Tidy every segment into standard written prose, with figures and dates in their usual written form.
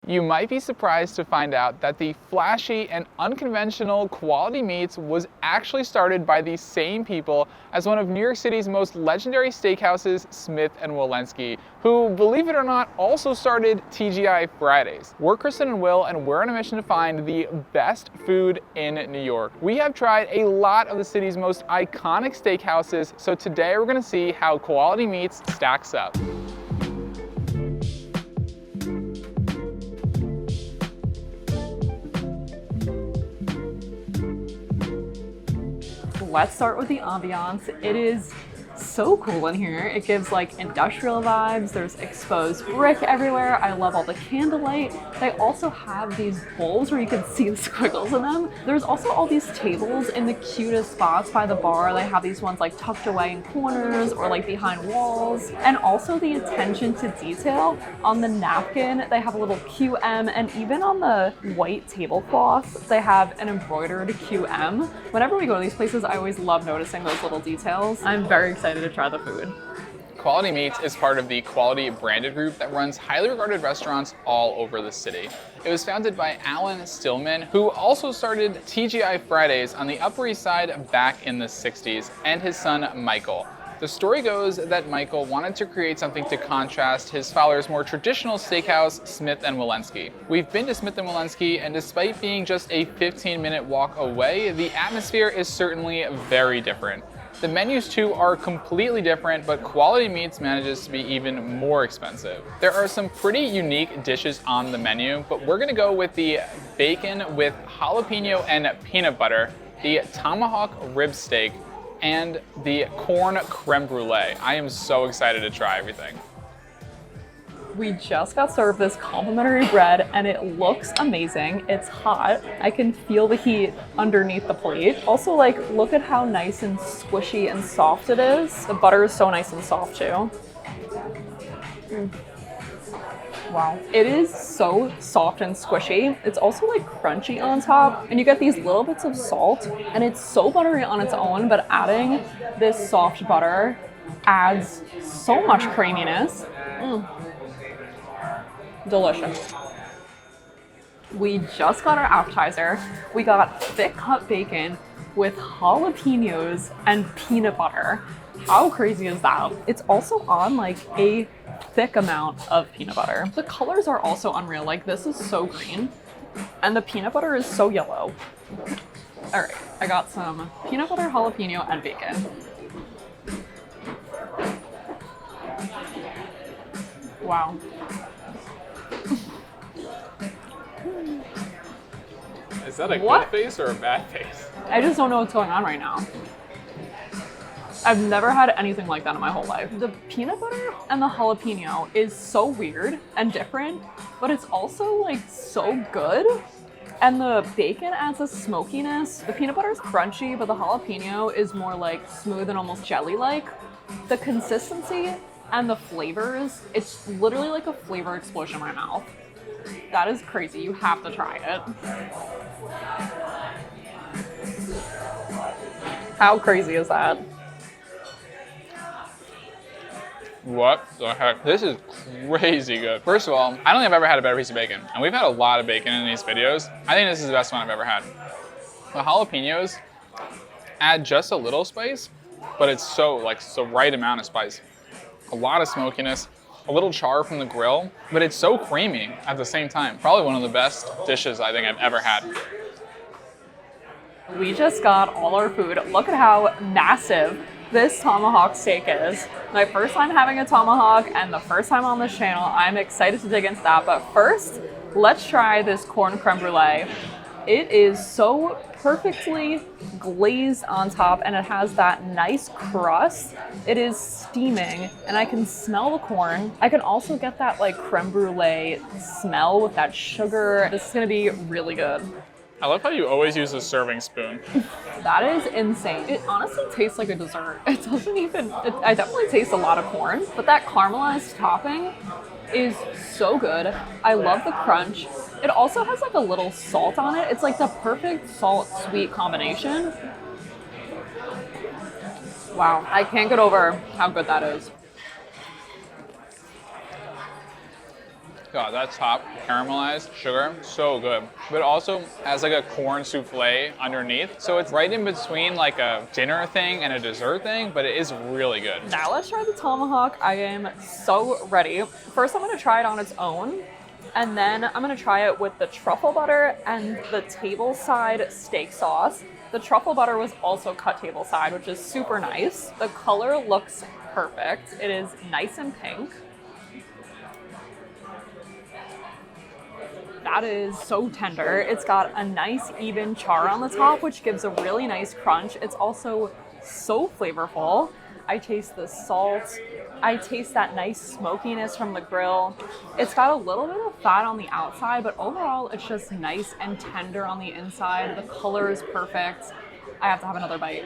You might be surprised to find out that the flashy and unconventional Quality Meats was actually started by the same people as one of New York City's most legendary steakhouses, Smith Wollensky, who, believe it or not, also started TGI Fridays. We're Kristin and Will, and we're on a mission to find the best food in New York. We have tried a lot of the city's most iconic steakhouses, so today we're gonna see how Quality Meats stacks up. Let's start with the ambiance. It is so cool in here. It gives like industrial vibes. There's exposed brick everywhere. I love all the candlelight. They also have these bowls where you can see the squiggles in them. There's also all these tables in the cutest spots by the bar. They have these ones like tucked away in corners or like behind walls. And also the attention to detail on the napkin. They have a little QM, and even on the white tablecloth, they have an embroidered QM. Whenever we go to these places, I always love noticing those little details. I'm very excited to try the food. Quality Meats is part of the Quality branded group that runs highly regarded restaurants all over the city. It was founded by Alan Stillman, who also started TGI Fridays on the Upper East Side back in the 60s, and his son Michael. The story goes that Michael wanted to create something to contrast his father's more traditional steakhouse, Smith Wollensky. We've been to Smith Wollensky, and despite being just a 15-minute walk away, the atmosphere is certainly very different. The menus too are completely different, but Quality Meats manages to be even more expensive. There are some pretty unique dishes on the menu, but we're gonna go with the bacon with jalapeno and peanut butter, the Tomahawk rib steak, and the corn creme brulee. I am so excited to try everything. We just got served this complimentary bread and it looks amazing. It's hot. I can feel the heat underneath the plate. Also, like, look at how nice and squishy and soft it is. The butter is so nice and soft too. Wow. It is so soft and squishy. It's also like crunchy on top, and you get these little bits of salt, and it's so buttery on its own, but adding this soft butter adds so much creaminess. Delicious. We just got our appetizer. We got thick cut bacon with jalapenos and peanut butter. How crazy is that? It's also on like a thick amount of peanut butter. The colors are also unreal. Like, this is so green and the peanut butter is so yellow. All right, I got some peanut butter, jalapeno, and bacon. Wow. Is that a good face or a bad face? I just don't know what's going on right now. I've never had anything like that in my whole life. The peanut butter and the jalapeno is so weird and different, but it's also like so good. And the bacon adds a smokiness. The peanut butter is crunchy, but the jalapeno is more like smooth and almost jelly-like. The consistency and the flavors, it's literally like a flavor explosion in my mouth. That is crazy. You have to try it. How crazy is that? What the heck? This is crazy good. First of all, I don't think I've ever had a better piece of bacon. And we've had a lot of bacon in these videos. I think this is the best one I've ever had. The jalapenos add just a little spice, but it's so, like, the right amount of spice. A lot of smokiness, a little char from the grill, but it's so creamy at the same time. Probably one of the best dishes I think I've ever had. We just got all our food. Look at how massive this tomahawk steak is. My first time having a tomahawk and the first time on this channel. I'm excited to dig into that. But first, let's try this corn creme brulee. It is so perfectly glazed on top and it has that nice crust. It is steaming and I can smell the corn. I can also get that like creme brulee smell with that sugar. This is gonna be really good. I love how you always use a serving spoon. That is insane. It honestly tastes like a dessert. It doesn't even, I definitely taste a lot of corn, but that caramelized topping is so good. I love the crunch. It also has like a little salt on it. It's like the perfect salt-sweet combination. Wow, I can't get over how good that is. God, that top caramelized sugar, so good. But also has like a corn souffle underneath. So it's right in between like a dinner thing and a dessert thing, but it is really good. Now let's try the Tomahawk. I am so ready. First, I'm gonna try it on its own. And then I'm gonna try it with the truffle butter and the table side steak sauce. The truffle butter was also cut table side, which is super nice. The color looks perfect. It is nice and pink. That is so tender. It's got a nice even char on the top, which gives a really nice crunch. It's also so flavorful. I taste the salt. I taste that nice smokiness from the grill. It's got a little bit of fat on the outside, but overall it's just nice and tender on the inside. The color is perfect. I have to have another bite.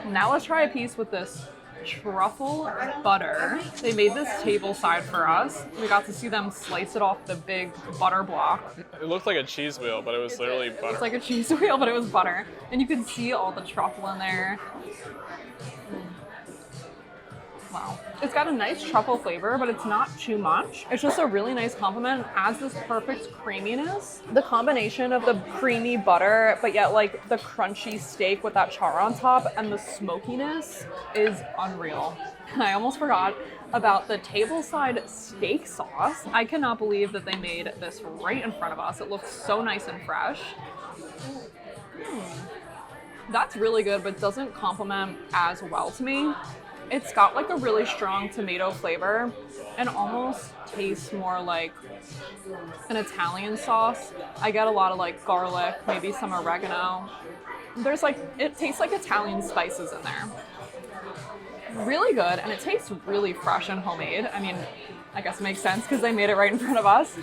Now let's try a piece with this truffle butter. They made this table side for us. We got to see them slice it off the big butter block. It looked like a cheese wheel, but it was literally butter. It's like a cheese wheel, but it was butter. And you can see all the truffle in there. Wow. It's got a nice truffle flavor, but it's not too much. It's just a really nice complement. It adds this perfect creaminess. The combination of the creamy butter, but yet like the crunchy steak with that char on top and the smokiness is unreal. I almost forgot about the tableside steak sauce. I cannot believe that they made this right in front of us. It looks so nice and fresh. That's really good, but doesn't complement as well to me. It's got like a really strong tomato flavor and almost tastes more like an Italian sauce. I get a lot of like garlic, maybe some oregano. There's like, it tastes like Italian spices in there. Really good, and it tastes really fresh and homemade. I mean, I guess it makes sense because they made it right in front of us,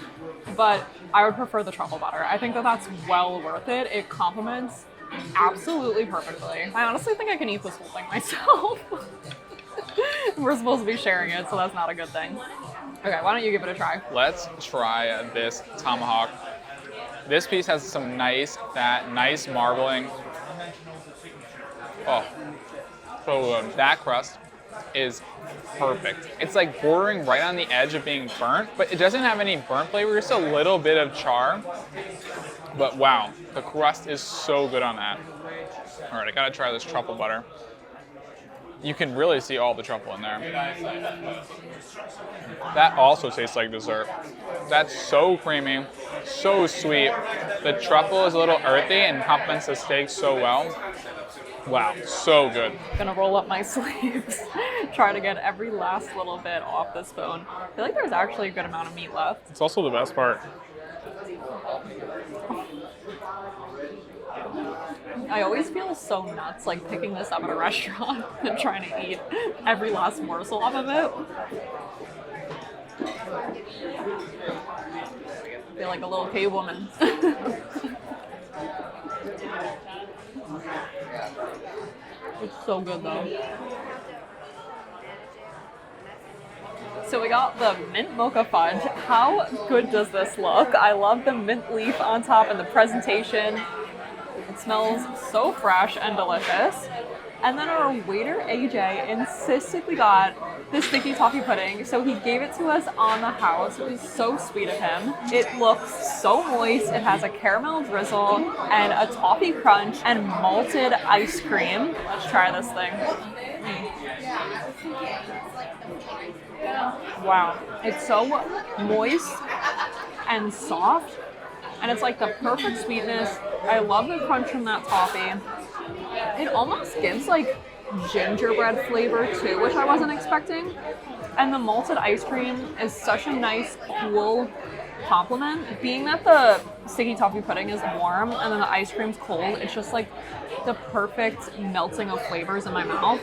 but I would prefer the truffle butter. I think that that's well worth it. It complements absolutely perfectly. I honestly think I can eat this whole thing myself. We're supposed to be sharing it, so that's not a good thing. Okay, why don't you give it a try? Let's try this tomahawk. This piece has some nice fat, nice marbling. Oh, so good. That crust is perfect. It's like bordering right on the edge of being burnt, but it doesn't have any burnt flavor, just a little bit of char. But wow, the crust is so good on that. All right, I gotta try this truffle butter. You can really see all the truffle in there. That also tastes like dessert. That's so creamy, so sweet. The truffle is a little earthy and complements the steak so well. Wow, so good. I'm gonna roll up my sleeves, try to get every last little bit off this bone. I feel like there's actually a good amount of meat left. It's also the best part. I always feel so nuts like picking this up at a restaurant and trying to eat every last morsel off of it. I feel like a little cave woman. It's so good though. So we got the mint mocha fudge. How good does this look? I love the mint leaf on top and the presentation. It smells so fresh and delicious. And then our waiter, AJ, insisted we got this sticky toffee pudding, so he gave it to us on the house. It was so sweet of him. It looks so moist. It has a caramel drizzle and a toffee crunch and malted ice cream. Let's try this thing. Wow, it's so moist and soft, and it's like the perfect sweetness. I love the crunch from that toffee. It almost gives like gingerbread flavor too, which I wasn't expecting. And the malted ice cream is such a nice, cool complement. Being that the sticky toffee pudding is warm and then the ice cream's cold, it's just like the perfect melting of flavors in my mouth.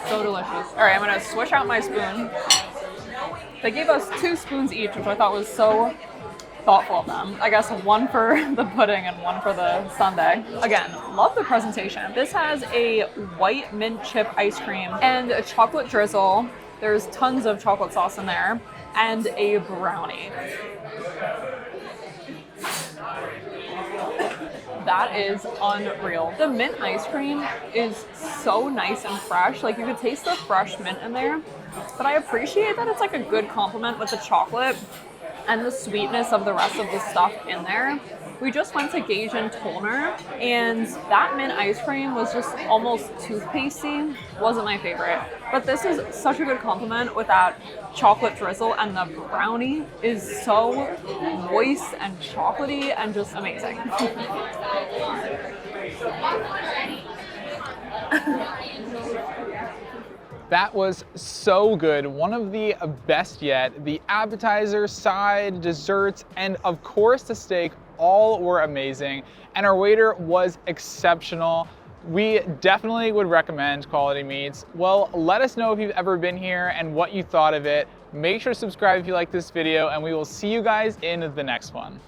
So delicious. All right, I'm gonna switch out my spoon. They gave us 2 spoons each, which I thought was so thoughtful of them. I guess one for the pudding and one for the sundae. Again, love the presentation. This has a white mint chip ice cream and a chocolate drizzle. There's tons of chocolate sauce in there and a brownie. That is unreal. The mint ice cream is so nice and fresh. Like, you could taste the fresh mint in there, but I appreciate that it's like a good complement with the chocolate and the sweetness of the rest of the stuff in there. We just went to Gaijin Toner, and that mint ice cream was just almost toothpastey. Wasn't my favorite. But this is such a good complement with that chocolate drizzle, and the brownie is so moist and chocolatey and just amazing. That was so good. One of the best yet. The appetizer, side, desserts, and of course the steak all were amazing. And our waiter was exceptional. We definitely would recommend Quality Meats. Well, let us know if you've ever been here and what you thought of it. Make sure to subscribe if you like this video, and we will see you guys in the next one.